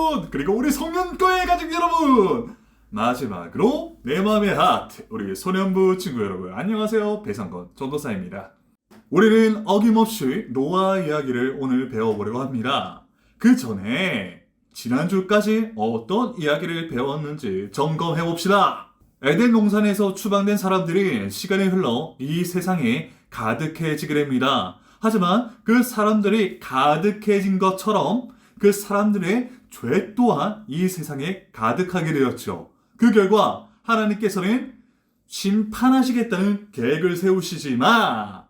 여러분, 그리고 우리 성년교회 가족 여러분, 마지막으로 내 마음의 하트, 우리 소년부 친구 여러분, 안녕하세요. 배상건 전도사입니다. 우리는 어김없이 노아 이야기를 오늘 배워보려고 합니다. 그 전에 지난주까지 어떤 이야기를 배웠는지 점검해봅시다. 에덴 동산에서 추방된 사람들이 시간이 흘러 이 세상에 가득해지게 됩니다. 하지만 그 사람들이 가득해진 것처럼 그 사람들의 죄 또한 이 세상에 가득하게 되었죠. 그 결과 하나님께서는 심판하시겠다는 계획을 세우시지만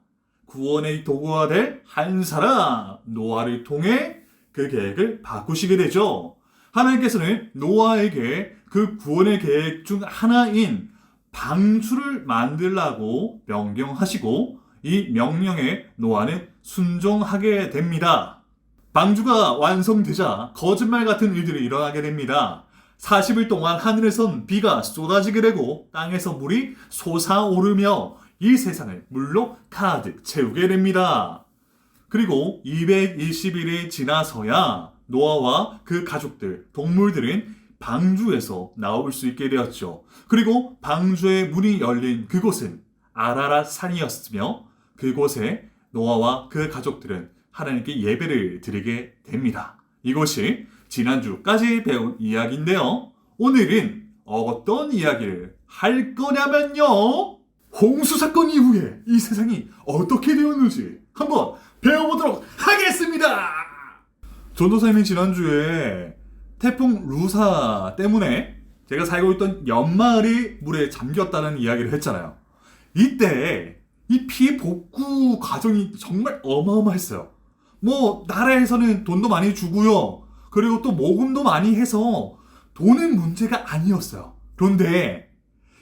구원의 도구가 될 한 사람 노아를 통해 그 계획을 바꾸시게 되죠. 하나님께서는 노아에게 그 구원의 계획 중 하나인 방주를 만들라고 명령하시고 이 명령에 노아는 순종하게 됩니다. 방주가 완성되자 거짓말 같은 일들이 일어나게 됩니다. 40일 동안 하늘에선 비가 쏟아지게 되고 땅에서 물이 솟아오르며 이 세상을 물로 가득 채우게 됩니다. 그리고 221일이 지나서야 노아와 그 가족들, 동물들은 방주에서 나올 수 있게 되었죠. 그리고 방주의 문이 열린 그곳은 아라랏 산이었으며 그곳에 노아와 그 가족들은 하나님께 예배를 드리게 됩니다. 이것이 지난주까지 배운 이야기인데요. 오늘은 어떤 이야기를 할 거냐면요. 홍수 사건 이후에 이 세상이 어떻게 되었는지 한번 배워보도록 하겠습니다. 전도사님이 지난주에 태풍 루사 때문에 제가 살고 있던 옆마을이 물에 잠겼다는 이야기를 했잖아요. 이때 이 피해 복구 과정이 정말 어마어마했어요. 나라에서는 돈도 많이 주고요. 그리고 또 모금도 많이 해서 돈은 문제가 아니었어요. 그런데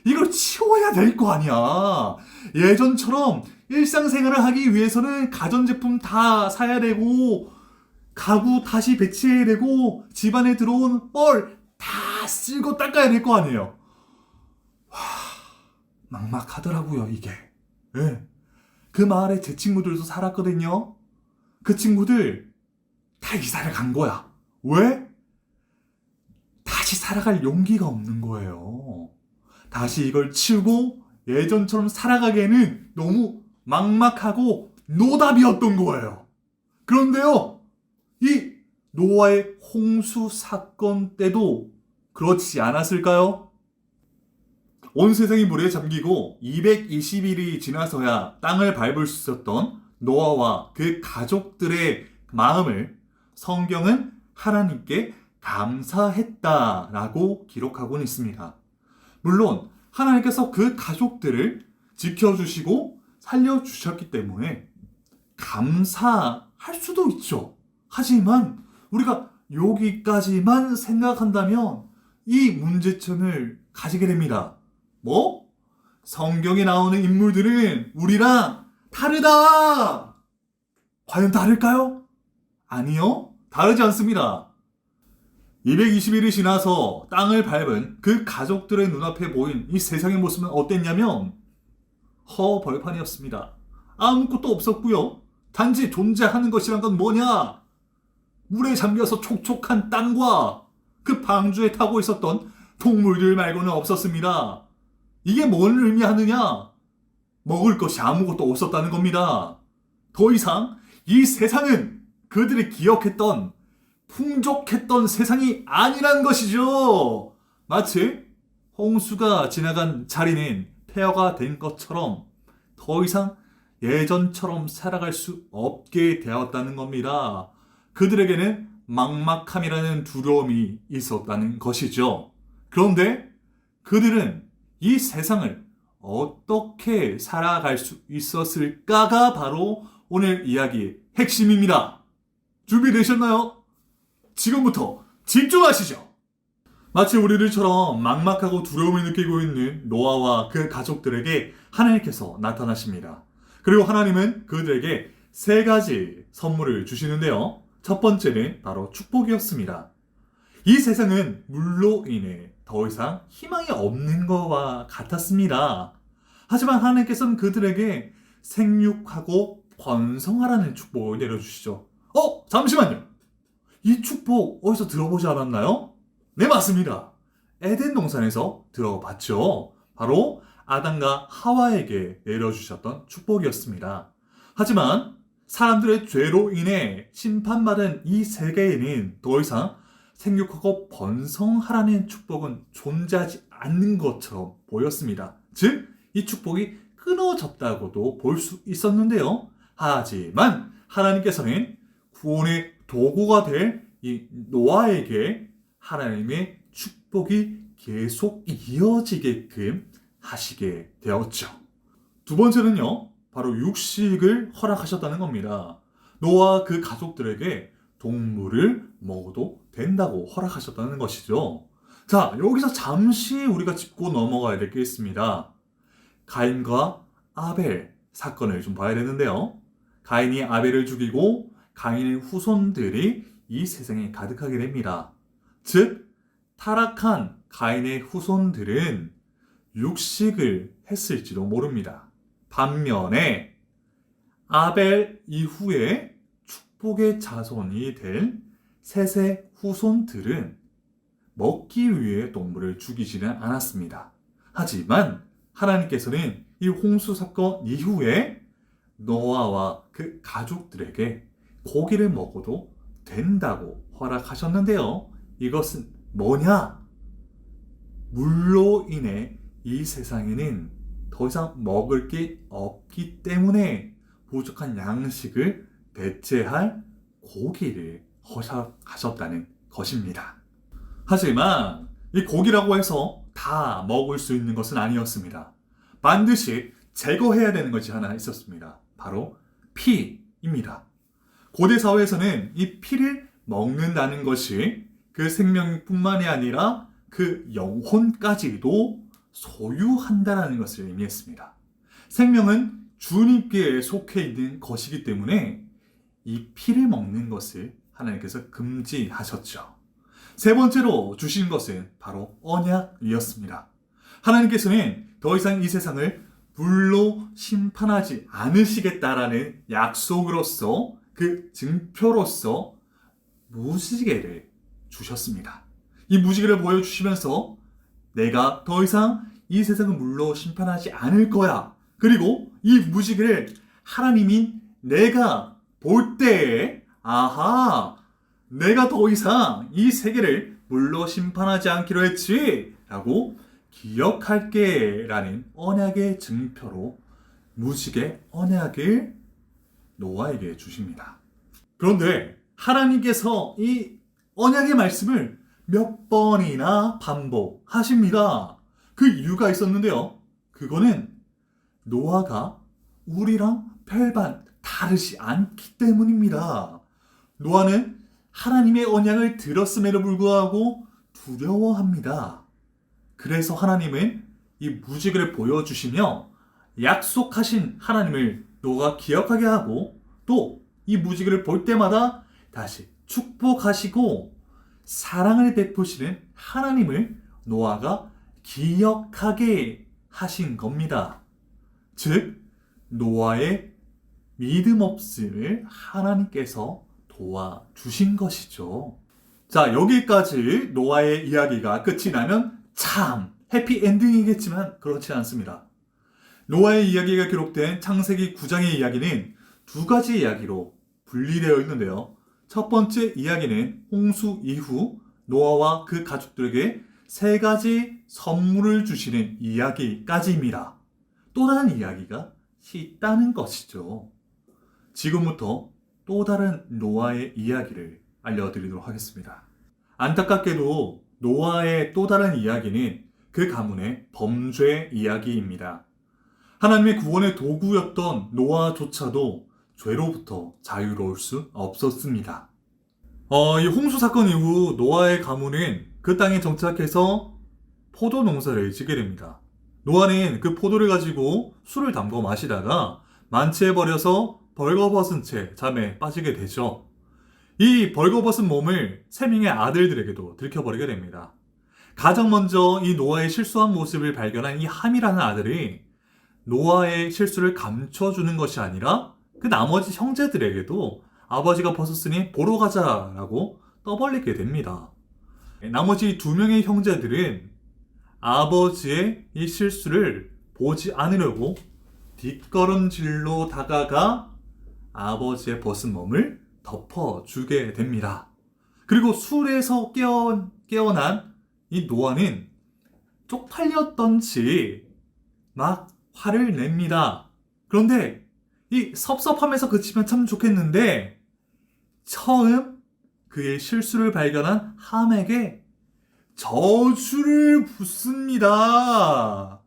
이걸 치워야 될 거 아니야. 예전처럼 일상생활을 하기 위해서는 가전제품 다 사야 되고 가구 다시 배치해야 되고 집안에 들어온 뻘 다 쓸고 닦아야 될 거 아니에요. 막막하더라고요 이게. 네. 그 마을에 제 친구들도 살았거든요. 그 친구들 다 이사를 간 거야. 왜? 다시 살아갈 용기가 없는 거예요. 다시 이걸 치우고 예전처럼 살아가기에는 너무 막막하고 노답이었던 거예요. 그런데요, 이 노아의 홍수 사건 때도 그렇지 않았을까요? 온 세상이 물에 잠기고 221일이 지나서야 땅을 밟을 수 있었던 노아와 그 가족들의 마음을 성경은 하나님께 감사했다라고 기록하고는 있습니다. 물론 하나님께서 그 가족들을 지켜주시고 살려주셨기 때문에 감사할 수도 있죠. 하지만 우리가 여기까지만 생각한다면 이 문제점을 가지게 됩니다. 성경에 나오는 인물들은 우리랑 다르다! 과연 다를까요? 아니요, 다르지 않습니다. 221일이 지나서 땅을 밟은 그 가족들의 눈앞에 보인 이 세상의 모습은 어땠냐면 허벌판이었습니다. 아무것도 없었고요. 단지 존재하는 것이란 건 뭐냐? 물에 잠겨서 촉촉한 땅과 그 방주에 타고 있었던 동물들 말고는 없었습니다. 이게 뭘 의미하느냐? 먹을 것이 아무것도 없었다는 겁니다. 더 이상 이 세상은 그들이 기억했던 풍족했던 세상이 아니란 것이죠. 마치 홍수가 지나간 자리는 폐허가 된 것처럼 더 이상 예전처럼 살아갈 수 없게 되었다는 겁니다. 그들에게는 막막함이라는 두려움이 있었다는 것이죠. 그런데 그들은 이 세상을 어떻게 살아갈 수 있었을까가 바로 오늘 이야기의 핵심입니다. 준비되셨나요? 지금부터 집중하시죠. 마치 우리들처럼 막막하고 두려움을 느끼고 있는 노아와 그 가족들에게 하나님께서 나타나십니다. 그리고 하나님은 그들에게 3가지 선물을 주시는데요. 첫 번째는 바로 축복이었습니다. 이 세상은 물로 인해 더 이상 희망이 없는 것과 같았습니다. 하지만 하나님께서는 그들에게 생육하고 번성하라는 축복을 내려주시죠. 잠시만요. 이 축복 어디서 들어보지 않았나요? 네, 맞습니다. 에덴 동산에서 들어봤죠. 바로 아담과 하와에게 내려주셨던 축복이었습니다. 하지만 사람들의 죄로 인해 심판받은 이 세계에는 더 이상 생육하고 번성하라는 축복은 존재하지 않는 것처럼 보였습니다. 즉, 이 축복이 끊어졌다고도 볼 수 있었는데요. 하지만 하나님께서는 구원의 도구가 될 이 노아에게 하나님의 축복이 계속 이어지게끔 하시게 되었죠. 두 번째는요, 바로 육식을 허락하셨다는 겁니다. 노아와 그 가족들에게 동물을 먹어도 된다고 허락하셨다는 것이죠. 자, 여기서 잠시 우리가 짚고 넘어가야 될 게 있습니다. 가인과 아벨 사건을 좀 봐야 되는데요. 가인이 아벨을 죽이고 가인의 후손들이 이 세상에 가득하게 됩니다. 즉, 타락한 가인의 후손들은 육식을 했을지도 모릅니다. 반면에 아벨 이후에 축복의 자손이 될 셋의 후손들은 먹기 위해 동물을 죽이지는 않았습니다. 하지만 하나님께서는 이 홍수 사건 이후에 노아와 그 가족들에게 고기를 먹어도 된다고 허락하셨는데요. 이것은 뭐냐? 물로 인해 이 세상에는 더 이상 먹을 게 없기 때문에 부족한 양식을 대체할 고기를 허락하셨다는 것입니다. 하지만 이 고기라고 해서 다 먹을 수 있는 것은 아니었습니다. 반드시 제거해야 되는 것이 하나 있었습니다. 바로 피입니다. 고대 사회에서는 이 피를 먹는다는 것이 그 생명뿐만이 아니라 그 영혼까지도 소유한다는 것을 의미했습니다. 생명은 주님께 속해 있는 것이기 때문에 이 피를 먹는 것을 하나님께서 금지하셨죠. 세 번째로 주신 것은 바로 언약이었습니다. 하나님께서는 더 이상 이 세상을 불로 심판하지 않으시겠다라는 약속으로서 그 증표로서 무지개를 주셨습니다. 이 무지개를 보여주시면서 내가 더 이상 이 세상을 물로 심판하지 않을 거야. 그리고 이 무지개를 하나님인 내가 볼 때에 아하, 내가 더 이상 이 세계를 물로 심판하지 않기로 했지 라고 기억할게 라는 언약의 증표로 무지개 언약을 노아에게 주십니다. 그런데 하나님께서 이 언약의 말씀을 몇 번이나 반복하십니다. 그 이유가 있었는데요. 그거는 노아가 우리랑 별반 다르지 않기 때문입니다. 노아는 하나님의 언약을 들었음에도 불구하고 두려워합니다. 그래서 하나님은 이 무지개를 보여주시며 약속하신 하나님을 노아가 기억하게 하고 또 이 무지개를 볼 때마다 다시 축복하시고 사랑을 베푸시는 하나님을 노아가 기억하게 하신 겁니다. 즉, 노아의 믿음 없음을 하나님께서 도와주신 것이죠. 자, 여기까지 노아의 이야기가 끝이 나면 참 해피엔딩이겠지만 그렇지 않습니다. 노아의 이야기가 기록된 창세기 9장의 이야기는 두 가지 이야기로 분리되어 있는데요. 첫 번째 이야기는 홍수 이후 노아와 그 가족들에게 세 가지 선물을 주시는 이야기까지입니다. 또 다른 이야기가 있다는 것이죠. 지금부터 또 다른 노아의 이야기를 알려드리도록 하겠습니다. 안타깝게도 노아의 또 다른 이야기는 그 가문의 범죄 이야기입니다. 하나님의 구원의 도구였던 노아조차도 죄로부터 자유로울 수 없었습니다. 이 홍수 사건 이후 노아의 가문은 그 땅에 정착해서 포도 농사를 짓게 됩니다. 노아는 그 포도를 가지고 술을 담궈 마시다가 만취해버려서 벌거벗은 채 잠에 빠지게 되죠. 이 벌거벗은 몸을 세 명의 아들들에게도 들켜버리게 됩니다. 가장 먼저 이 노아의 실수한 모습을 발견한 이 함이라는 아들이 노아의 실수를 감춰주는 것이 아니라 그 나머지 형제들에게도 아버지가 벗었으니 보러 가자라고 떠벌리게 됩니다. 나머지 두 명의 형제들은 아버지의 이 실수를 보지 않으려고 뒷걸음질로 다가가 아버지의 벗은 몸을 덮어주게 됩니다. 그리고 술에서 깨어난 이 노아는 쪽팔렸던지 막 화를 냅니다. 그런데 이 섭섭함에서 그치면 참 좋겠는데 처음 그의 실수를 발견한 함에게 저주를 붓습니다.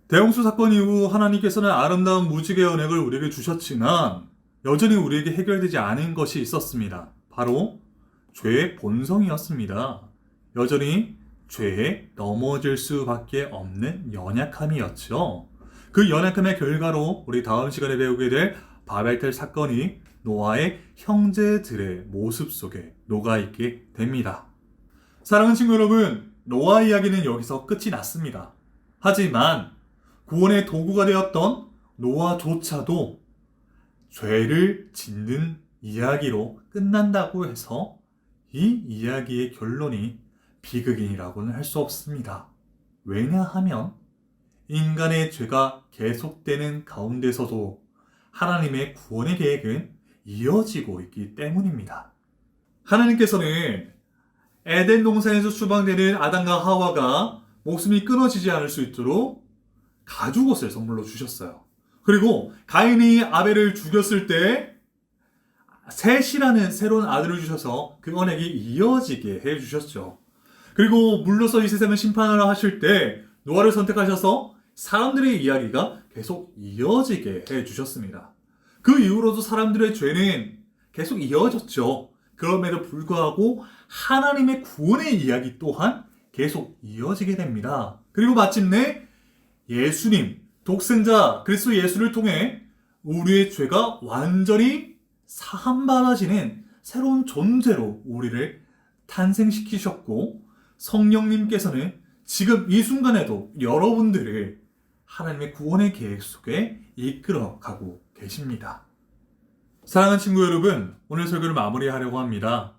대홍수 사건 이후 하나님께서는 아름다운 무지개의 언약을 우리에게 주셨지만 여전히 우리에게 해결되지 않은 것이 있었습니다. 바로 죄의 본성이었습니다. 여전히 죄에 넘어질 수밖에 없는 연약함이었죠. 그 연약함의 결과로 우리 다음 시간에 배우게 될 바벨탑 사건이 노아의 형제들의 모습 속에 녹아있게 됩니다. 사랑하는 친구 여러분, 노아 이야기는 여기서 끝이 났습니다. 하지만 구원의 도구가 되었던 노아조차도 죄를 짓는 이야기로 끝난다고 해서 이 이야기의 결론이 비극이라고는 할 수 없습니다. 왜냐하면 인간의 죄가 계속되는 가운데서도 하나님의 구원의 계획은 이어지고 있기 때문입니다. 하나님께서는 에덴 동산에서 수방되는 아담과 하와가 목숨이 끊어지지 않을 수 있도록 가죽옷을 선물로 주셨어요. 그리고 가인이 아벨을 죽였을 때 셋이라는 새로운 아들을 주셔서 그 언약이 이어지게 해주셨죠. 그리고 물로서 이 세상을 심판하라 하실 때 노아를 선택하셔서 사람들의 이야기가 계속 이어지게 해주셨습니다. 그 이후로도 사람들의 죄는 계속 이어졌죠. 그럼에도 불구하고 하나님의 구원의 이야기 또한 계속 이어지게 됩니다. 그리고 마침내 예수님, 독생자 그리스도 예수를 통해 우리의 죄가 완전히 사함받아지는 새로운 존재로 우리를 탄생시키셨고 성령님께서는 지금 이 순간에도 여러분들을 하나님의 구원의 계획 속에 이끌어가고 계십니다. 사랑하는 친구 여러분, 오늘 설교를 마무리하려고 합니다.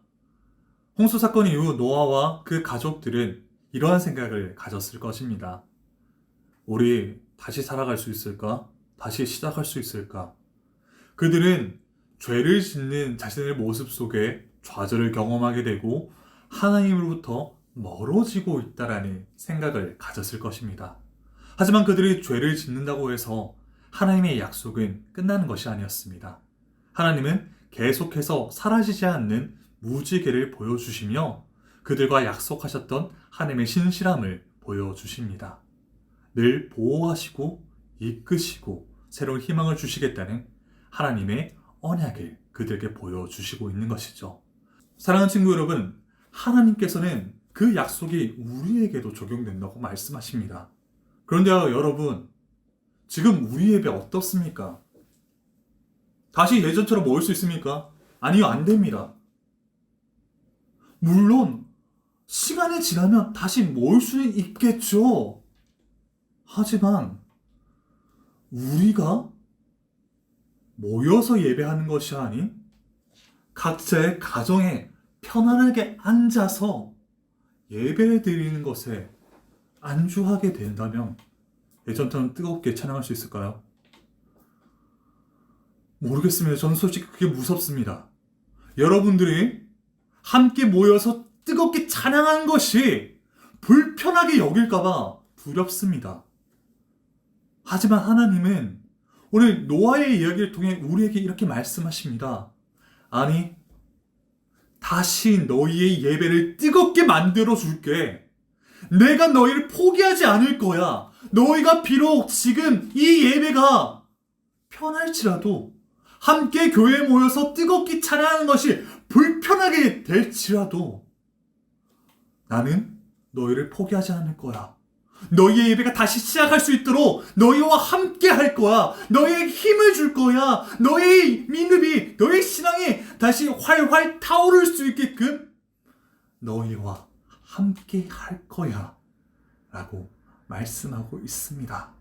홍수 사건 이후 노아와 그 가족들은 이러한 생각을 가졌을 것입니다. 우리 다시 살아갈 수 있을까? 다시 시작할 수 있을까? 그들은 죄를 짓는 자신의 모습 속에 좌절을 경험하게 되고 하나님으로부터 멀어지고 있다라는 생각을 가졌을 것입니다. 하지만 그들이 죄를 짓는다고 해서 하나님의 약속은 끝나는 것이 아니었습니다. 하나님은 계속해서 사라지지 않는 무지개를 보여주시며 그들과 약속하셨던 하나님의 신실함을 보여주십니다. 늘 보호하시고 이끄시고 새로운 희망을 주시겠다는 하나님의 언약을 그들에게 보여주시고 있는 것이죠. 사랑하는 친구 여러분, 하나님께서는 그 약속이 우리에게도 적용된다고 말씀하십니다. 그런데 여러분, 지금 우리 예배 어떻습니까? 다시 예전처럼 모일 수 있습니까? 아니요, 안 됩니다. 물론 시간이 지나면 다시 모일 수는 있겠죠. 하지만 우리가 모여서 예배하는 것이 아닌 각자의 가정에 편안하게 앉아서 예배를 드리는 것에 안주하게 된다면 예전처럼 뜨겁게 찬양할 수 있을까요? 모르겠습니다. 저는 솔직히 그게 무섭습니다. 여러분들이 함께 모여서 뜨겁게 찬양하는 것이 불편하게 여길까봐 두렵습니다. 하지만 하나님은 오늘 노아의 이야기를 통해 우리에게 이렇게 말씀하십니다. 아니, 다시 너희의 예배를 뜨겁게 만들어 줄게. 내가 너희를 포기하지 않을 거야. 너희가 비록 지금 이 예배가 편할지라도 함께 교회에 모여서 뜨겁게 찬양하는 것이 불편하게 될지라도 나는 너희를 포기하지 않을 거야. 너희의 예배가 다시 시작할 수 있도록 너희와 함께 할 거야. 너희에게 힘을 줄 거야. 너희의 믿음이, 너희의 신앙이 다시 활활 타오를 수 있게끔 너희와 함께 할 거야. 라고 말씀하고 있습니다.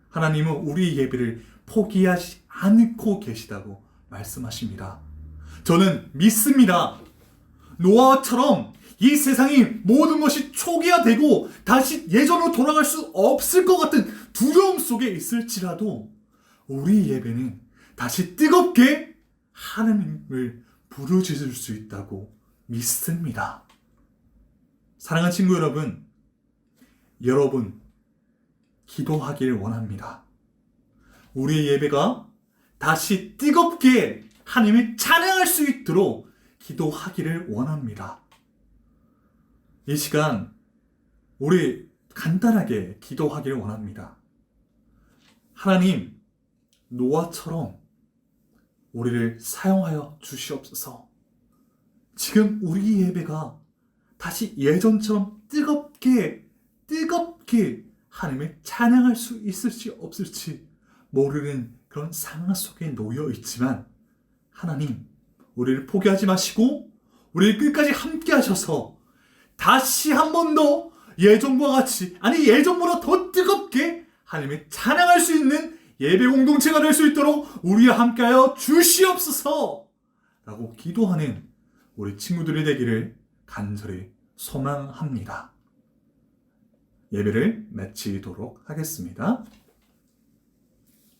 하나님은 우리의 예배를 포기하지 않고 계시다고 말씀하십니다. 저는 믿습니다. 노아처럼 이 세상이 모든 것이 초기화되고 다시 예전으로 돌아갈 수 없을 것 같은 두려움 속에 있을지라도 우리 예배는 다시 뜨겁게 하나님을 부르짖을 수 있다고 믿습니다. 사랑하는 친구 여러분, 여러분 기도하길 원합니다. 우리의 예배가 다시 뜨겁게 하나님을 찬양할 수 있도록 기도하기를 원합니다. 이 시간 우리 간단하게 기도하기를 원합니다. 하나님, 노아처럼 우리를 사용하여 주시옵소서. 지금 우리 예배가 다시 예전처럼 뜨겁게 하나님을 찬양할 수 있을지 없을지 모르는 그런 상황 속에 놓여 있지만 하나님, 우리를 포기하지 마시고 우리를 끝까지 함께 하셔서 다시 한 번 더 예전과 같이, 아니 예전보다 더 뜨겁게 하나님을 찬양할 수 있는 예배 공동체가 될 수 있도록 우리와 함께하여 주시옵소서 라고 기도하는 우리 친구들이 되기를 간절히 소망합니다. 예배를 마치도록 하겠습니다.